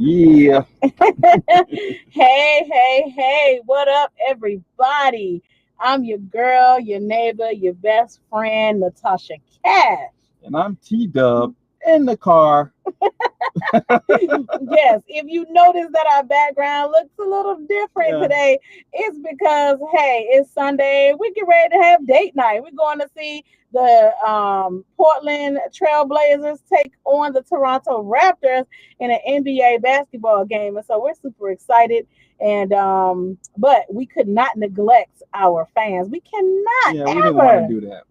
Yeah. Hey, what up, everybody? I'm your girl, your neighbor, your best friend, Natasha Cash. And I'm T Dub in the car. Yes, if you notice that our background looks a little different Yeah. today, it's because hey, it's Sunday. We get ready to have date night. We're going to see the Portland Trailblazers take on the Toronto Raptors in an NBA basketball game, and so we're super excited. And but we could not neglect our fans. We cannot Yeah, we didn't want to ever. do that.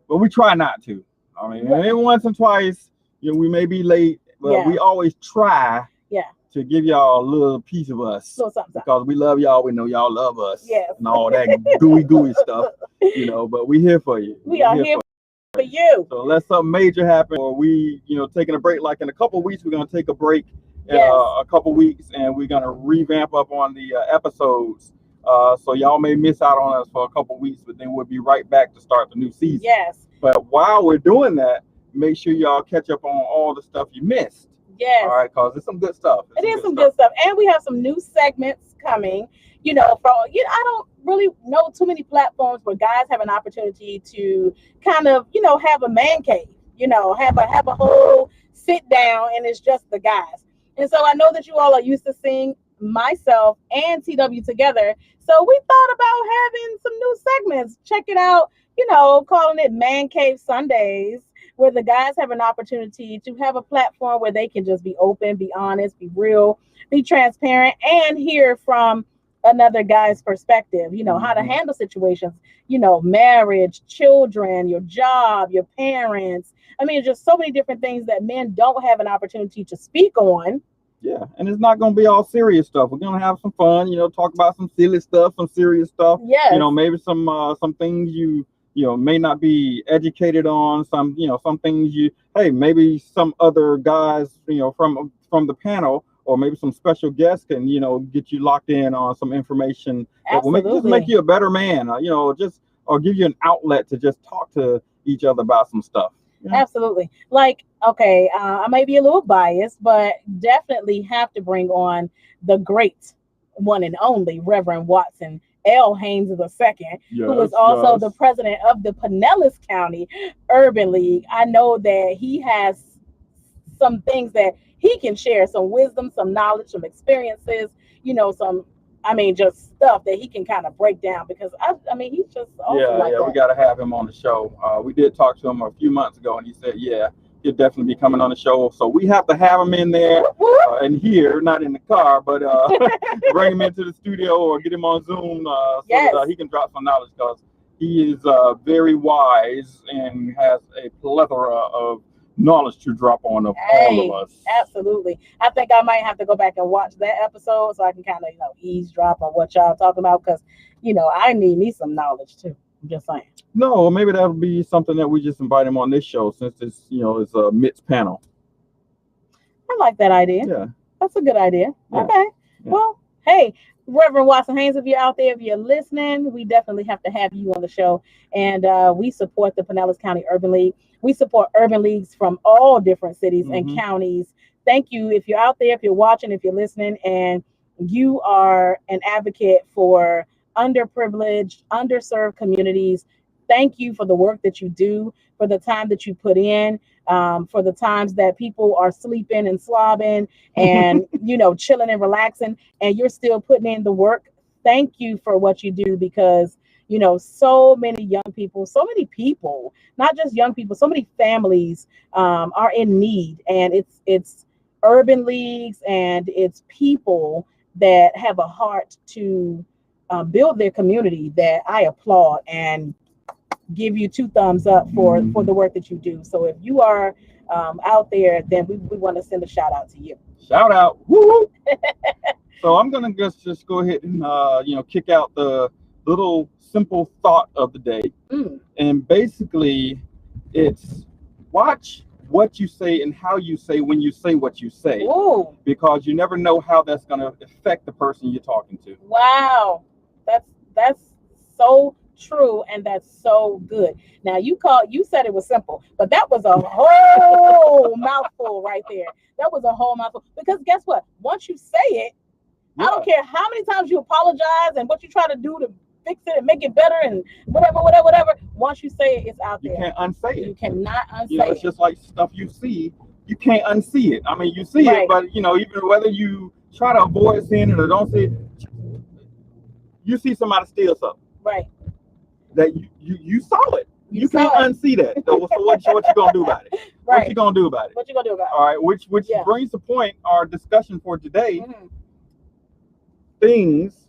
But we try not to. I mean, What? every once and twice, we may be late, but Yeah, we always try yeah, to give y'all a little piece of us so something. because we love y'all. We know y'all love us Yes, and all that gooey stuff, But we here for you. we We're are here here for for you. So unless something major happens, or we, taking a break, like in a couple of weeks, we're gonna take a break, Yes. a couple of weeks, and we're gonna revamp up on the episodes. So y'all may miss out on us for a couple of weeks, but then we'll be right back to start the new season. Yes. But while we're doing that, make sure y'all catch up on all the stuff you missed. Yes. All right, cause it's some good stuff. It is some good stuff. And we have some new segments coming, I don't really know too many platforms where guys have an opportunity to kind of, have a man cave, have a whole sit down and it's just the guys. And so I know that you all are used to seeing myself and TW together. So we thought about having some new segments. Check it out, calling it Man Cave Sundays, where the guys have an opportunity to have a platform where they can just be open, be honest, be real, be transparent, and hear from another guy's perspective, how to handle situations, marriage, children, your job, your parents. I mean, just so many different things that men don't have an opportunity to speak on. Yeah, and it's not gonna be all serious stuff. We're gonna have some fun, talk about some silly stuff, some serious stuff. Yes. Maybe some things may not be educated on. Some things hey, maybe some other guys, from the panel, or maybe some special guests can, get you locked in on some information that will make you a better man. Just or give you an outlet to just talk to each other about some stuff. Absolutely. Like, okay, I may be a little biased, but definitely have to bring on the great one and only Reverend Watson L. Haynes II, who is also the president of the Pinellas County Urban League. I know that he has some things that he can share, some wisdom, some knowledge, some experiences, just stuff that he can kind of break down because he's just awesome like that. We got to have him on the show. We did talk to him a few months ago, and he said, yeah, he'll definitely be coming on the show. So we have to have him in there and here, not in the car, but bring him into the studio or get him on Zoom that he can drop some knowledge because he is very wise and has a plethora of knowledge to drop on all of us. Absolutely. I think I might have to go back and watch that episode so I can kind of, eavesdrop on what y'all talking about because, I need me some knowledge too. I'm just saying. No, maybe that'll be something that we just invite him on this show since it's, it's a mixed panel. I like that idea. Yeah. That's a good idea. Yeah. Okay. Yeah. Well, hey, Reverend Watson Haynes, if you're out there, if you're listening, we definitely have to have you on the show. And we support the Pinellas County Urban League. We support urban leagues from all different cities and counties. Thank you. If you're out there, if you're watching, if you're listening, and you are an advocate for underprivileged, underserved communities, thank you for the work that you do, for the time that you put in, for the times that people are sleeping and slobbing and, chilling and relaxing, and you're still putting in the work. Thank you for what you do because, so many young people, so many people, not just young people, so many families are in need. And it's urban leagues and it's people that have a heart to build their community that I applaud and give you 2 thumbs up for the work that you do. So if you are out there, then we want to send a shout out to you. Shout out. Woo-hoo. So I'm gonna just go ahead and kick out the little simple thought of the day. And basically it's watch what you say and how you say when you say what you say. Ooh. Because you never know how that's going to affect the person you're talking to. Wow, that's so true, and that's so good. Now you said it was simple, but that was a whole mouthful right there. That was a whole mouthful, because guess what? Once you say it, I don't care how many times you apologize and what you try to do to fix it and make it better and whatever. Once you say it, it's out there. You can't unsay it. You cannot unsay it. It's just like stuff you see. You can't unsee it. I mean, you see it, but even whether you try to avoid seeing it or don't see it, you see somebody steal something. Right. That you saw it. You can't unsee that. So what you gonna do about it? Right. What you gonna do about it? What you gonna do about it? All right. Which brings the point, our discussion for today. Things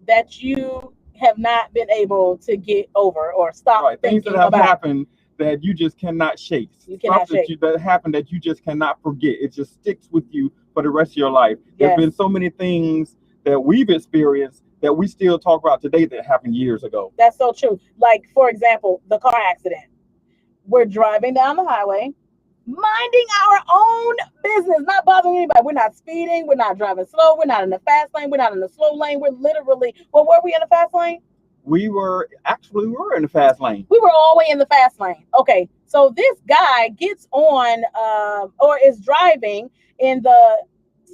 that you have not been able to get over or stop. Right. Things that have happened that you just cannot shake. You cannot shake. That happened that you just cannot forget. It just sticks with you for the rest of your life. There's been so many things that we've experienced that we still talk about today that happened years ago. That's so true. Like, for example, the car accident. We're driving down the highway, minding our own business, not bothering anybody. We're not speeding. We're not driving slow. We're not in the fast lane. We're not in the slow lane. We're literally, well, were we in the fast lane? We were in the fast lane. We were all the way in the fast lane. Okay. So this guy gets on or is driving in the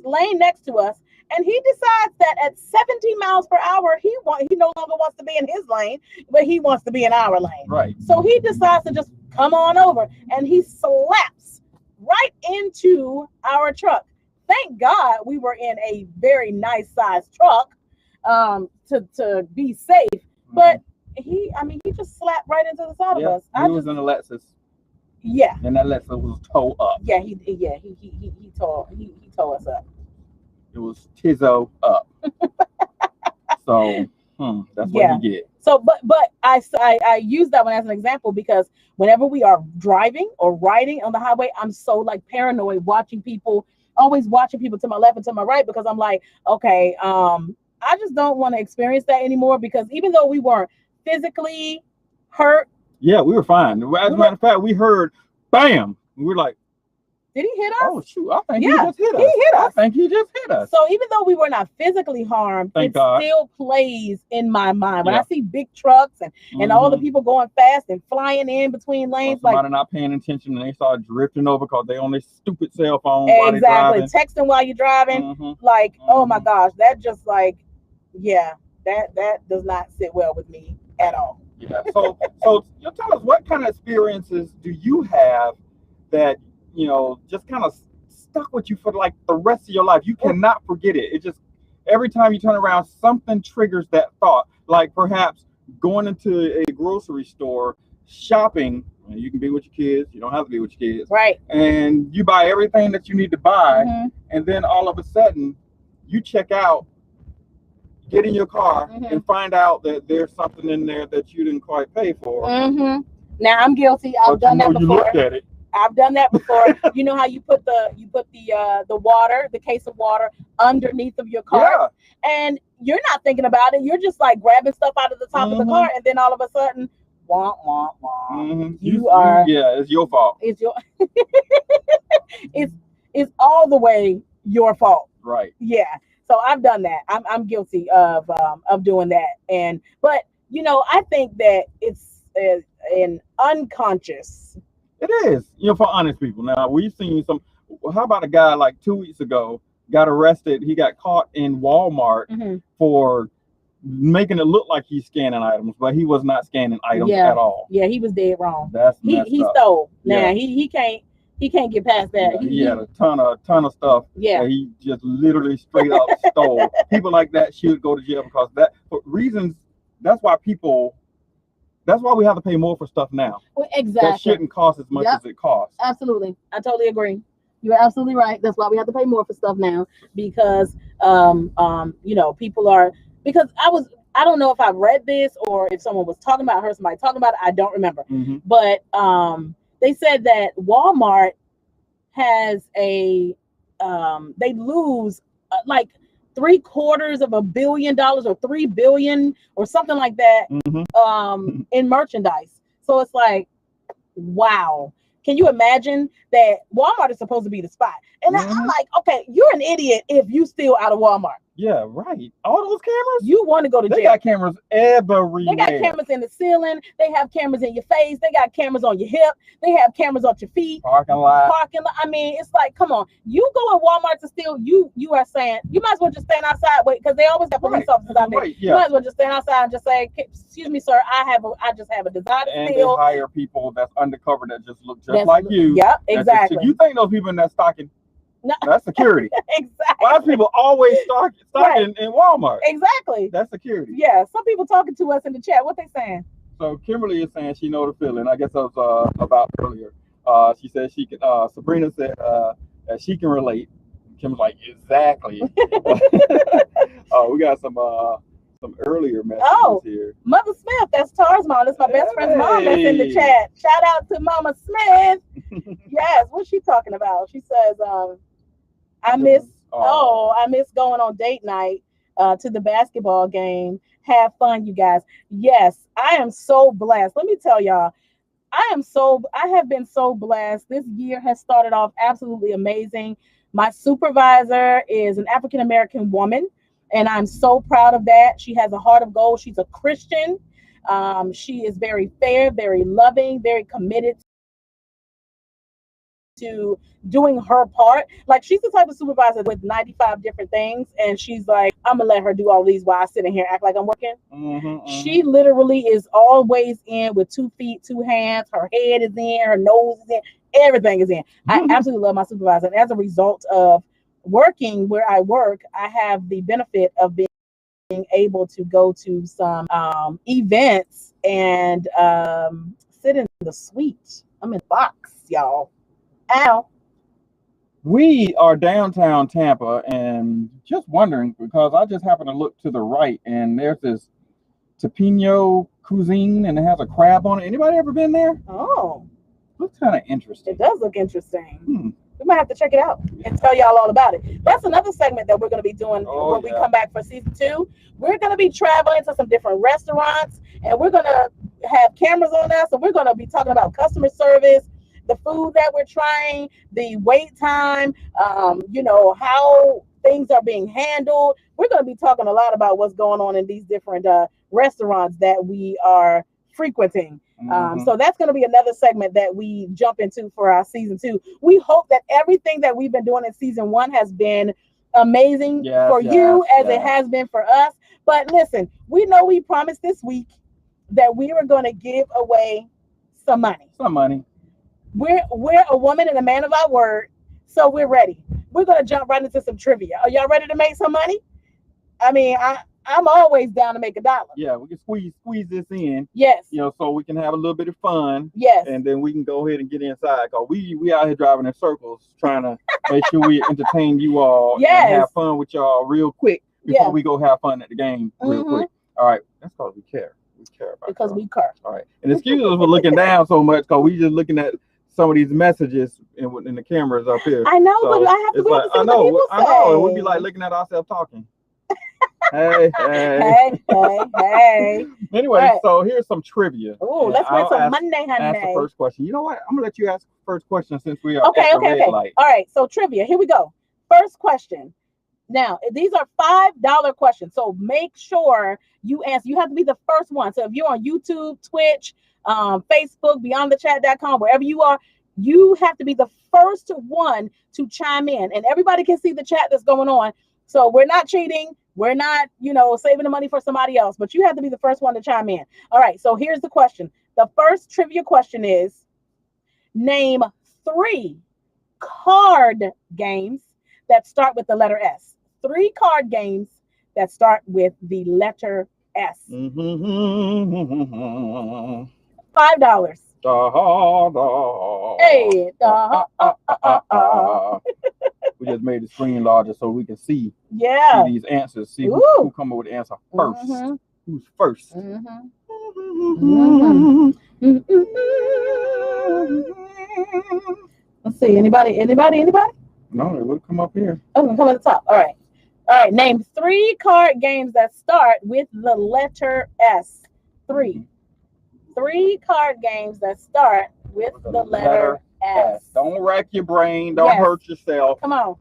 lane next to us, and he decides that at 70 miles per hour, he no longer wants to be in his lane, but he wants to be in our lane. Right. So he decides to just come on over, and he slaps right into our truck. Thank God we were in a very nice sized truck to be safe. But he just slapped right into the side of us. He was in a Lexus. Yeah. And that Lexus was towed up. Yeah, he tore us up. It was Tizzo up. So that's what you get. So, but I use that one as an example because whenever we are driving or riding on the highway, I'm so like paranoid, always watching people to my left and to my right, because I'm like, okay, I just don't want to experience that anymore, because even though we weren't physically hurt. Yeah, we were fine. As a matter of fact, we heard bam. We were like, did he hit us? Oh shoot! I think he just hit us. I think he just hit us. So even though we were not phically harmed, Thank God. Still plays in my mind when I see big trucks and all the people going fast and flying in between lanes. Somebody not paying attention and they start drifting over because they on their stupid cell phone. Exactly, texting while you're driving. Oh my gosh, that just that does not sit well with me at all. Yeah. So you tell us, what kind of experiences do you have that just kind of stuck with you for like the rest of your life? You cannot forget it. It just, every time you turn around, something triggers that thought. Like perhaps going into a grocery store, shopping. You can be with your kids. You don't have to be with your kids. Right. And you buy everything that you need to buy. And then all of a sudden you check out, get in your car and find out that there's something in there that you didn't quite pay for. Now I'm guilty. I've done that before. You looked at it. I've done that before. You know how you put the water, the case of water underneath of your car, and you're not thinking about it. You're just like grabbing stuff out of the top of the car, and then all of a sudden, wah wah wah. You are. Yeah, it's your fault. It's your. it's all the way your fault. Right. Yeah. So I've done that. I'm guilty of doing that, but I think that it's an unconscious. It is, for honest people. Now, we've seen how about a guy like 2 weeks ago got arrested? He got caught in Walmart for making it look like he's scanning items, but he was not scanning items at all. Yeah, he was dead wrong. That's he stole. Now he can't get past that. He had a ton of stuff. Yeah, that he just literally straight up stole. People like that should go to jail because for reasons. That's why we have to pay more for stuff now. Well, exactly. That shouldn't cost as much as it costs. Absolutely. I totally agree. You're absolutely right. That's why we have to pay more for stuff now, because people are, because I don't know if I've read this or if someone was talking about, heard somebody talking about it. I don't remember. But They said that Walmart has they lose like $750 million or $3 billion or something like that in merchandise. So it's like, wow. Can you imagine that Walmart is supposed to be the spot? And I'm like, okay, you're an idiot if you steal out of Walmart. Yeah, right. All those cameras? You want to go to jail. They got cameras everywhere. They got cameras in the ceiling. They have cameras in your face. They got cameras on your hip. They have cameras on your feet. Parking lot. I mean, it's like, come on. You go in Walmart to steal, you are saying, you might as well just stand outside, wait, because they always have police officers out there. You might as well just stand outside and just say, excuse me, sir, I just have a desire to steal. And they hire people that's undercover that just look just like you. Yeah, exactly. You think those people in that stocking? No. That's security. Exactly. Why do people always stocking in Walmart? Exactly. That's security. Yeah. Some people talking to us in the chat. What they saying? So Kimberly is saying she know the feeling. I guess that was about earlier. She said she can. Sabrina said that she can relate. Kim's like, exactly. We got some earlier messages here. Mother Smith, that's Tar's mom. That's my best friend's mom that's in the chat. Shout out to Mama Smith. Yes, what's she talking about? She says, I miss going on date night to the basketball game. Have fun, you guys. Yes, I am so blessed. Let me tell y'all, I have been so blessed. This year has started off absolutely amazing. My supervisor is an African-American woman, and I'm so proud of that. She has a heart of gold. She's a Christian. She is very fair, very loving, very committed to doing her part. Like, she's the type of supervisor with 95 different things, and she's like, I'm gonna let her do all these while I sit in here and act like I'm working. She literally is always in with 2 feet, 2 hands. Her head is in, her nose is in, everything is in. I absolutely love my supervisor, and as a result of working where I work, I have the benefit of being able to go to some events and sit in the suite. I'm in the box, y'all. Ow. We are downtown Tampa, and just wondering, because I just happened to look to the right, and there's this Tapino cuisine, and it has a crab on it. Anybody ever been there? Oh, looks kind of interesting. It does look interesting. We might have to check it out and tell y'all all about it. That's another segment that we're going to be doing when we come back for season 2. We're going to be traveling to some different restaurants, and we're going to have cameras on us, and we're going to be talking about customer service, the food that we're trying, the wait time, how things are being handled. We're going to be talking a lot about what's going on in these different restaurants that we are frequenting. So that's going to be another segment that we jump into for our season 2. We hope that everything that we've been doing in season 1 has been amazing for you as it has been for us. But listen, we know we promised this week that we were going to give away some money. We're a woman and a man of our word, so we're ready. We're going to jump right into some trivia. Are y'all ready to make some money? I mean, I'm always down to make $1. Yeah, we can squeeze this in. Yes. So we can have a little bit of fun. Yes. And then we can go ahead and get inside. Because we out here driving in circles trying to make sure we entertain you all and have fun with y'all real quick before we go have fun at the game real quick. All right. That's because we care. We care about because we care. All right. And excuse us for looking down so much because we just looking at some of these messages in the cameras up here. I know, but I have to wait to see what people say. I know. And we'd be like looking at ourselves talking. Hey. Anyway, so here's some trivia. Oh, let's win some Monday, honey. Ask the first question. You know what? I'm gonna let you ask the first question since we are okay. All right, so trivia. Here we go. First question. Now, these are $5 questions, so make sure you answer. You have to be the first one. So if you're on YouTube, Twitch, Facebook, beyondthechat.com, wherever you are, you have to be the first one to chime in, and everybody can see the chat that's going on. So we're not cheating. We're not, saving the money for somebody else, but you have to be the first one to chime in. All right, so here's the question. The first trivia question is, name 3 card games that start with the letter S. 3 card games that start with the letter S. $5. Hey, we just made the screen larger so we can see these answers. See who come up with the answer first. Who's first? Let's see. Anybody? No, it would come up here. Oh, come at the top. All right. Name 3 card games that start with the letter S. 3 card games that start with the letter S. Don't rack your brain. Don't hurt yourself. Come on.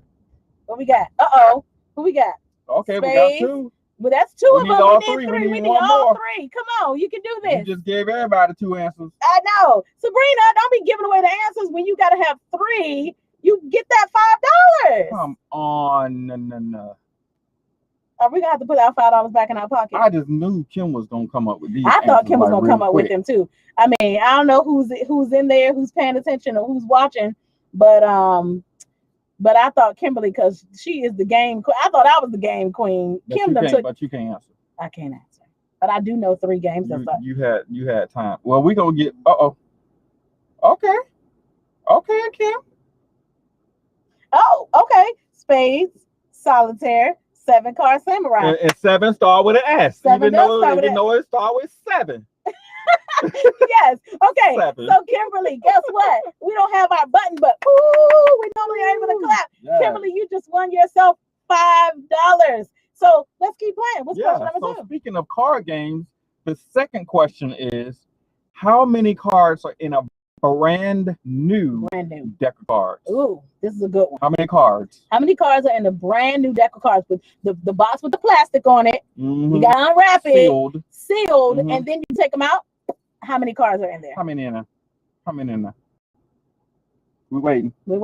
What we got? Who we got? Okay, Spades. we got 2. Well, that's 2 of them. All we need 3. We need all 3. Come on, you can do this. You just gave everybody 2 answers. I know. Sabrina, don't be giving away the answers when you got to have 3. You get that $5. Come on. No. Are we going to have to put our $5 back in our pocket? I just knew Kim was going to come up with these. I thought Kim was going to come up quick. with them too. I mean, I don't know who's in there, who's paying attention or who's watching, but I thought Kimberly, because she is the game queen. I thought I was the game queen. But you can't answer. I can't answer. But I do know 3 games. You had time. Well, we going to get Okay, Kim. Oh, okay. Spades, solitaire, 7-card samurai. And 7 start with an S. 7 even though it start with 7. Yes. Okay. 7. So Kimberly, guess what? We don't have our button, but we normally are able to clap. Yeah. Kimberly, you just won yourself $5. So let's keep playing. What's question number 2? Speaking of card games, the second question is, how many cards are in a brand new deck of cards? Ooh, this is a good one. How many cards? How many cards are in a brand new deck of cards with the box with the plastic on it? Mm-hmm. You gotta unwrap it, sealed, Mm-hmm. and then you take them out. How many cards are in there? How many in there? We're waiting. What's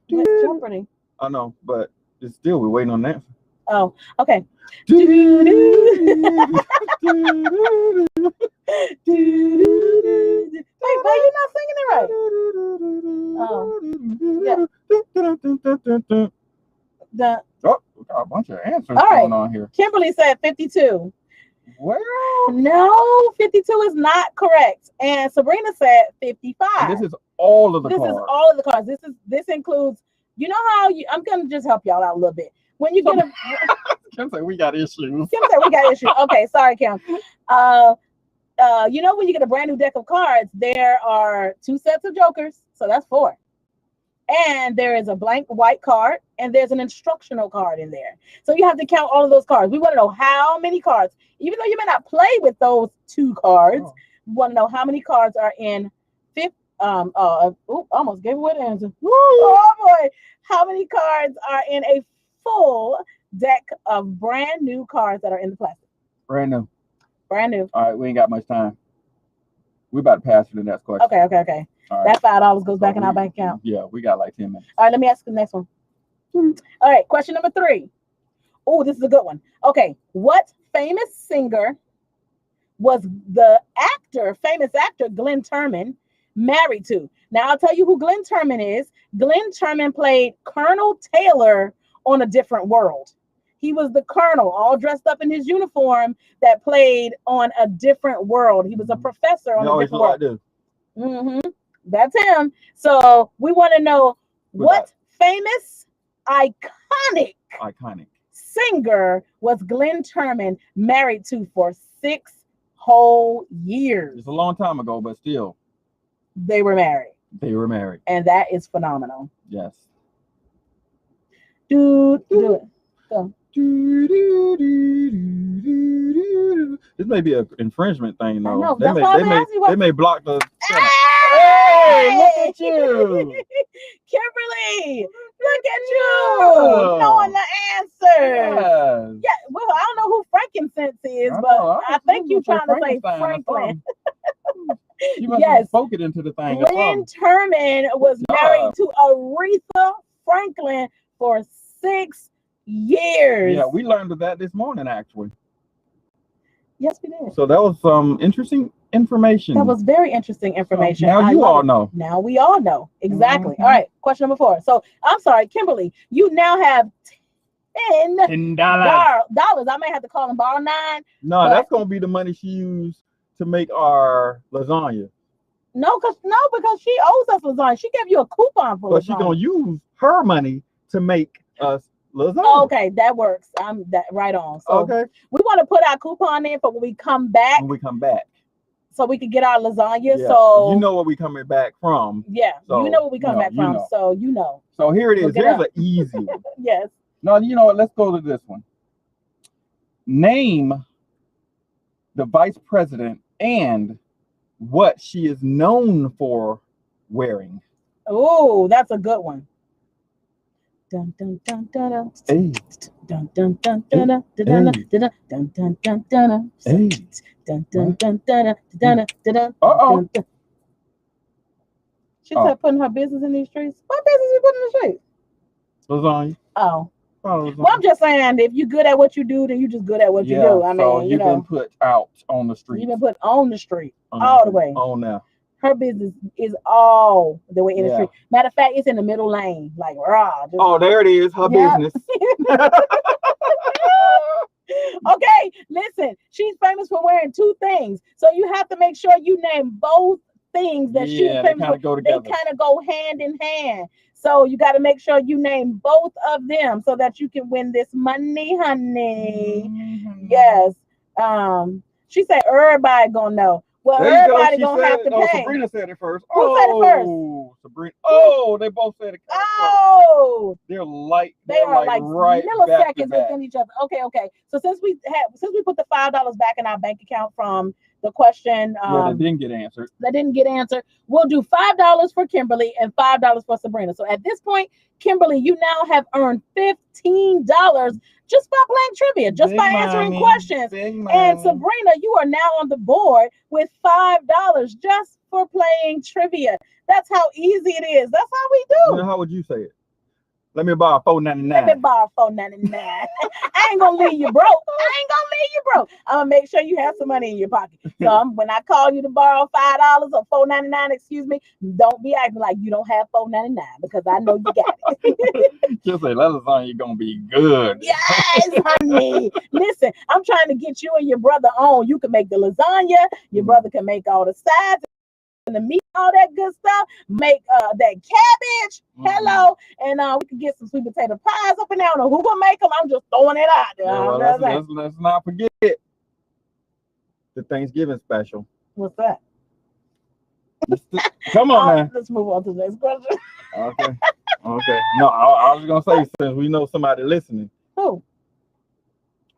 Jeopardy? I know, but it's still we're waiting on that. Oh, okay. Wait, but you're not singing it right. Oh, yeah. Oh, we got a bunch of answers All going on here. Kimberly said 52. Well, no, 52 is not correct. And Sabrina said 55. And this is all of the cards. This is all of the cards. This includes, you know how I'm gonna just help y'all out a little bit. When you get Kim said we got issues. Okay, sorry, Kim. You know, when you get a brand new deck of cards, there are 2 sets of jokers, so that's 4. And there is a blank white card, and there's an instructional card in there. So you have to count all of those cards. We want to know how many cards, even though you may not play with those 2 cards, we want to know how many cards are in almost gave away the answer. Oh boy, how many cards are in a full deck of brand new cards that are in the plastic? Brand new. All right, we ain't got much time. We're about to pass to the next question. Okay. All right. That $5 goes back in our bank account. Yeah, we got like 10 minutes. All right, let me ask you the next one. All right, question number 3. Oh, this is a good one. Okay, what famous singer was the famous actor Glenn Turman married to? Now, I'll tell you who Glenn Turman is. Glenn Turman played Colonel Taylor on A Different World. He was the colonel, all dressed up in his uniform, that played on A Different World. He was a professor on A Different World. Mm-hmm. That's him. So we want to know what famous, iconic singer was Glenn Turman married to for 6 whole years? It's a long time ago, but still. They were married. And that is phenomenal. Yes. Do it. Go. This may be an infringement thing, though. I know. They may block the. Hey, look at you, Kimberly! Look at you knowing the answer. Yeah. Well, I don't know who frankincense is, but I think you're trying to say Franklin. You must have spoken into the thing. Glenn Turman was married to Aretha Franklin for 6 years. Yeah, we learned of that this morning, actually. Yes, we did. So that was some interesting information. That was very interesting information. So now you all know. Now we all know. Exactly. Mm-hmm. All right. Question number 4. So I'm sorry, Kimberly, you now have $10. I may have to call and borrow 9. No, that's going to be the money she used to make our lasagna. No, because she owes us lasagna. She gave you a coupon for lasagna. But she's going to use her money to make us lasagna. Oh, okay, that works. I'm right on. So we want to put our coupon in for when we come back. so we could get our lasagna. Yeah. So You know what we coming back from. yeah, So, you know what we coming back you from. know. So you know. So here it is. Look it Here's up. an easy one. Yes. No, you know what? Let's go to this one. Name the vice president and what she is known for wearing. Oh, that's a good one. Dun dun dun dun dun. Hey, Dun dun dun dun dun dun dun dun dun dun dun. hey. Dun dun dun dun dun dun dun. Uh-oh. She said putting her business in these streets. What business you putting in the streets? Lasagna. Oh. Lasagna. Well, I'm just saying, if you're good at what you do, then you're just good at what you do. I mean, so you you've know, been put out on the street. you've been put on the street all the way. On now. Her business is all the way in the Yeah. street. Matter of fact, it's in the middle lane, like rah. Just, Oh, there it is. Her Yep. business. Okay, listen, she's famous for wearing two things, so you have to make sure you name both things that she's Yeah, they famous kind of for. go They together. kind of go hand in hand. So you got to make sure you name both of them so that you can win this money, honey. Mhm. Yes. She said everybody gonna know. Well, There you go. everybody She gonna said have it. to Oh, pay. Sabrina said it first. Who said it first? Oh, Sabrina. Oh, they both said it. Oh, They're like they are like right back to milliseconds back. within each other. Okay. So since we put the $5 back in our bank account from the question Yeah, they didn't get answered. that didn't get answered, we'll do $5 for Kimberly and $5 for Sabrina. So at this point, Kimberly, you now have earned $15 just by playing trivia, just Big by answering money, questions. big And money. Sabrina, you are now on the board with $5 just for playing trivia. That's how easy it is. That's how we You know, do. how would you say it? Let me borrow Let me $4.99. borrow $4.99. I ain't gonna leave you broke. I'm gonna make sure you have some money in your pocket. So when I call you to borrow $5 or $4.99, excuse me, don't be acting like you don't have $4.99 because I know you got it. Just say that lasagna gonna be good. Yes, honey. Listen, I'm trying to get you and your brother on. You can make the lasagna. Your brother can make all the sides and the meat, all that good stuff. Make that cabbage. Hello, and we can get some sweet potato pies up in there. I don't know who will make them. I'm just throwing it out there. Yeah, well, I'm just saying. let's not forget the Thanksgiving special. What's that? Come on now. Let's move on to the next question. Okay. No, I was gonna say, since we know somebody listening, Who?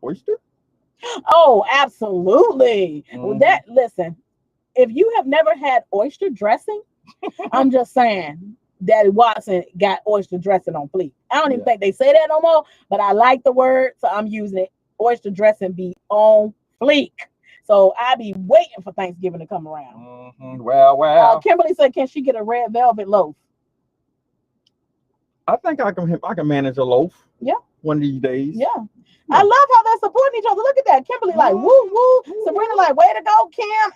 oyster. Oh, absolutely. Mhm. Listen, if you have never had oyster dressing, I'm just saying Daddy Watson got oyster dressing on fleek. I don't even think they say that no more, but I like the word, so I'm using it. Oyster dressing be on fleek. So I be waiting for Thanksgiving to come around. Mhm. Well. Kimberly said, can she get a red velvet loaf? I think I can manage a loaf. Yeah. One of these days. Yeah. I love how they're supporting each other. Look at that. Kimberly like, woo, woo. Sabrina like, way to go, Kim.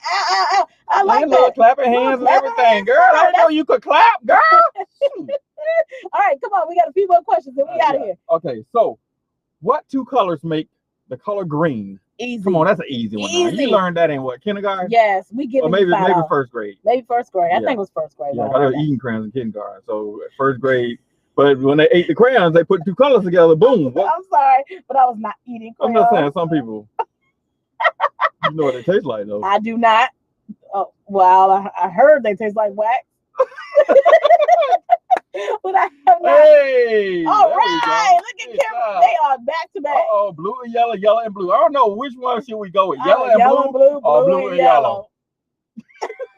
I like that. Clapping hands and clapping everything. hands. Girl, I didn't know you could clap, girl. All right, come on. We got a few more questions and we out of here. Okay, so what two colors make the color green? Easy. Come on, that's an easy one. Now. Easy. You learned that in what, kindergarten? Yes, we give Or it maybe $5. first grade. Maybe first grade. I Yeah. think it was first grade. Yeah, I I don't was know. eating crayons in kindergarten. So first grade. But when they ate the crayons, they put two colors together. Boom. What? I'm sorry, but I was not eating I'm crayons. just saying, some people, you know what they taste like, though. I do not. Oh, well, I heard they taste like wax. But I have not. Hey! All there we right, go. look at Good Kim. job. They are back to back. Uh-oh, blue and yellow, yellow and blue. I don't know which one should we go with, yellow and blue, blue, or blue and yellow.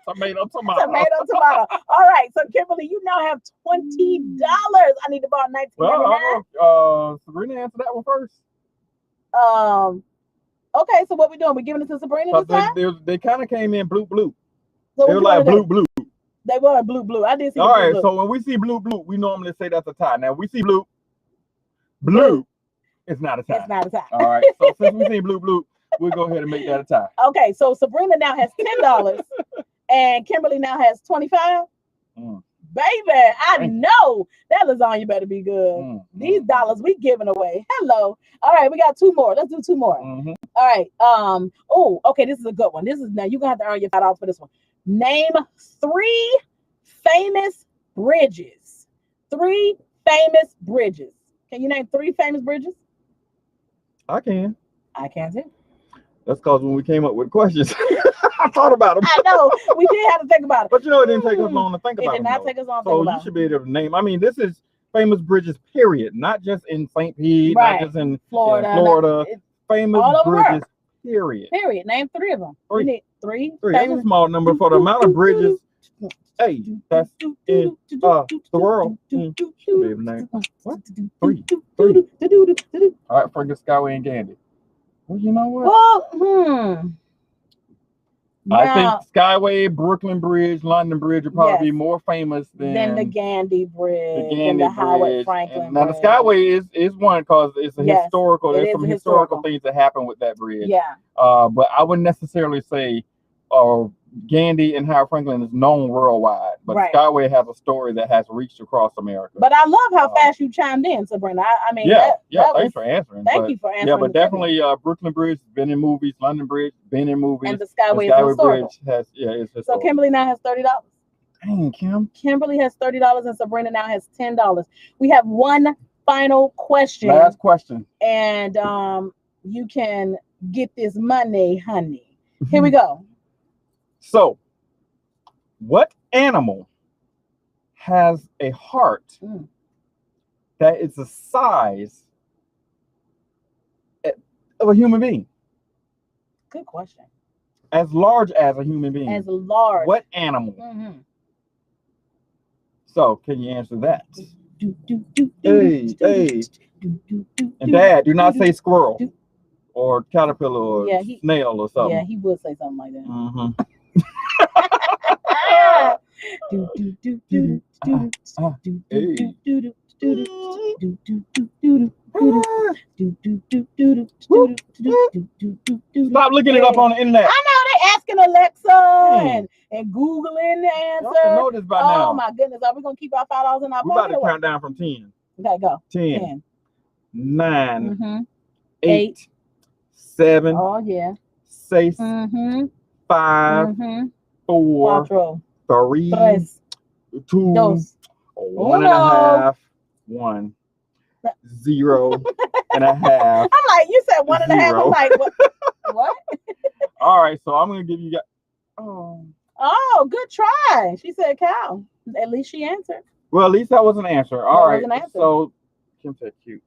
Tomato, tomato. Tomato. All right, so Kimberly, you now have $20. I need to borrow $19.99. Well, Sabrina answered that one first. Okay, so what we doing? We giving it to Sabrina this time? They kind of came in blue. So They what were you like wanna do? blue. They were blue. I did see All the right, blue. so when we see blue, we normally say that's a tie. Now we see blue, it's not a tie. It's not a tie. All right, so since we see blue, we'll go ahead and make that a tie. Okay, so Sabrina now has $10 and Kimberly now has $25. Mm. Baby, I know that lasagna better be good. These dollars we giving away. Hello. All right, we got two more. Let's do two more. Mm-hmm. All right. Okay, this is a good one. This is now you're gonna have to earn your $5 for this one. Name 3 famous bridges. 3 famous bridges. Can you name 3 famous bridges? I can. I can't too. That's because when we came up with questions, I thought about them. I know we did have to think about it, But you know, it didn't take us long to think it about did them. not though. take us long to So think you about should be able to name. I mean, this is famous bridges, period. Not just in St. Pete, Right. not just in Florida. Florida. Famous all over the bridges, world. period. Period. Name 3 of them. We Three. need 3. Three. That's a small number for the amount of bridges. Hey, that's in the world. Should be able to name. What? 3. All right, Franklin, Skyway, and Gandy. Well, you know what? Well, I Now, think Skyway, Brooklyn Bridge, London Bridge would probably be Yes. more famous then the than Gandy Bridge, the and Gandy the Howard Bridge. Franklin And now the Bridge. Skyway is one because it's a Yes, historical. it There's is some a historical historical. things that happen with that bridge. Yeah. But I wouldn't necessarily say Gandy and Howard Franklin is known worldwide. But Right. Skyway has a story that has reached across America. But I love how fast you chimed in, Sabrina. I mean, yeah, that thanks was, for answering. thank but, you for answering. Yeah, but the segment. definitely Brooklyn Bridge has been in movies. London Bridge been in movies. And the The Skyway is Skyway historical. Bridge has it's So historical. Kimberly now has $30. Dang, Kim. Kimberly has $30, and Sabrina now has $10. We have one final question, Last question. and you can get this money, honey. Here we go. So, what animal has a heart Mm. that is the size of a human being? Good question. As large as a human being. As large. What animal? Mhm. So, can you answer that? Do, do, do, Hey, do, hey. do, do, do, And do, Dad, do not do, say squirrel do. or caterpillar or Yeah, he- snail or something. Yeah, he would say something like that. Mm-hmm. Do, do, do, do, do, do, do, Hey. do, do, do, do, do, do, do, do, do, do, do, do, do. Stop looking it up on the internet. I know they asking Alexa and Googling the Y'all should answer. know this by Oh now. my goodness, are we gonna keep our $5 in our We're about pocket? to or what? count down from 10. Okay, go. 10, 9, 10. 8, 7, Oh yeah. 6, Mm-hmm. 5, Mm-hmm. 4, Cuatro. 3, Tres. 2, Dos. 1.5, 1, 0 and a half. I'm like, you said 1.5. I'm Zero. like, what? What? All right, so I'm gonna give you guys. Oh, good try. She said cow. At least she answered. Well, at least that was an answer. All That right. was an answer. So Kim said cute.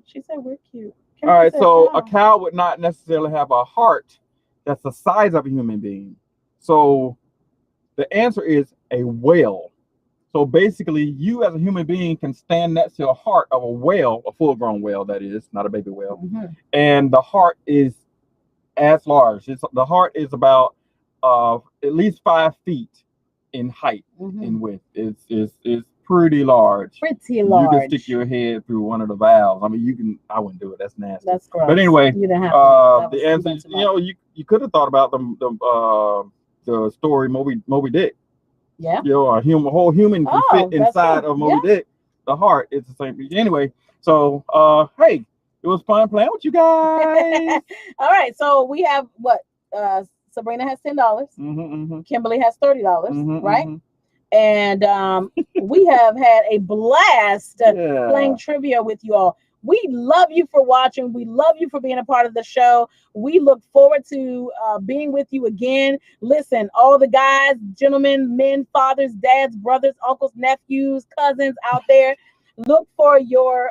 She said we're cute. All right, Kimberly said so a cow. cow would not necessarily have a heart that's the size of a human being. So the answer is a whale. So basically, you as a human being can stand next to a heart of a whale, a full-grown whale, that is, not a baby whale. Mhm. And the heart is as large. The heart is about at least 5 feet in height, Mhm. in width. It's pretty large. Pretty large. You can stick your head through one of the valves. I mean, I wouldn't do it. That's nasty. That's gross. But anyway, you didn't have to. That the was answer, too you know, you could have thought about the story Moby Dick. Yeah. You know, a whole human can Oh, fit that's inside true. of Moby Dick. The heart is the same. Anyway, so hey, it was fun playing with you guys. All right. So we have what? Sabrina has $10. Mm-hmm. Kimberly has $30. Mhm, Right. mhm. And we have had a blast Yeah. playing trivia with you all. We love you for watching. We love you for being a part of the show. We look forward to being with you again. Listen, all the guys, gentlemen, men, fathers, dads, brothers, uncles, nephews, cousins out there, look for your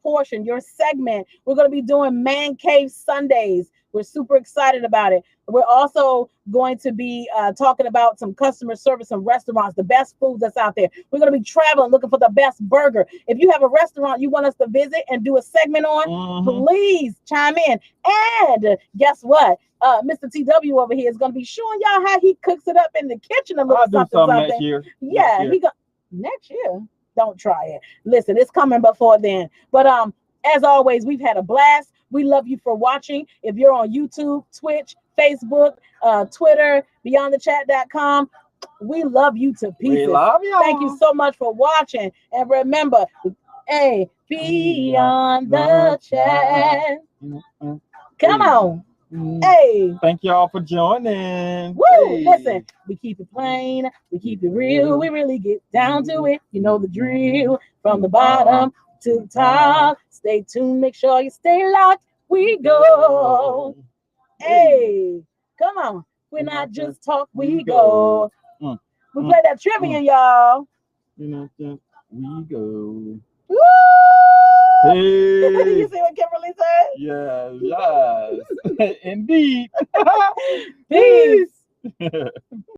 portion, your segment. We're going to be doing Man Cave Sundays. We're super excited about it. We're also going to be talking about some customer service and restaurants, the best food that's out there. We're going to be traveling, looking for the best burger. If you have a restaurant you want us to visit and do a segment on, Mhm. please chime in. And guess what? Mr. TW over here is going to be showing y'all how he cooks it up in the kitchen a little I'll do something, something something. next year. Yeah, Next year. next year. Don't try it. Listen, it's coming before then. But as always, we've had a blast. We love you for watching. If you're on YouTube, Twitch, Facebook, Twitter, beyondthechat.com, we love you to We pieces. love y'all. Thank you so much for watching. And remember, hey, beyond the chat. Come on. Hey. Thank y'all for joining. Woo! Hey. Listen, we keep it plain, we keep it real, we really get down to it. You know the drill. From the bottom to the top. Stay tuned, make sure you stay locked. we go. Hey, come on. We're not just talk, we go. We play that trivia, y'all. We're not just, we go. Woo! Hey. You see what Kimberly said? Yes, yes. Indeed. Peace.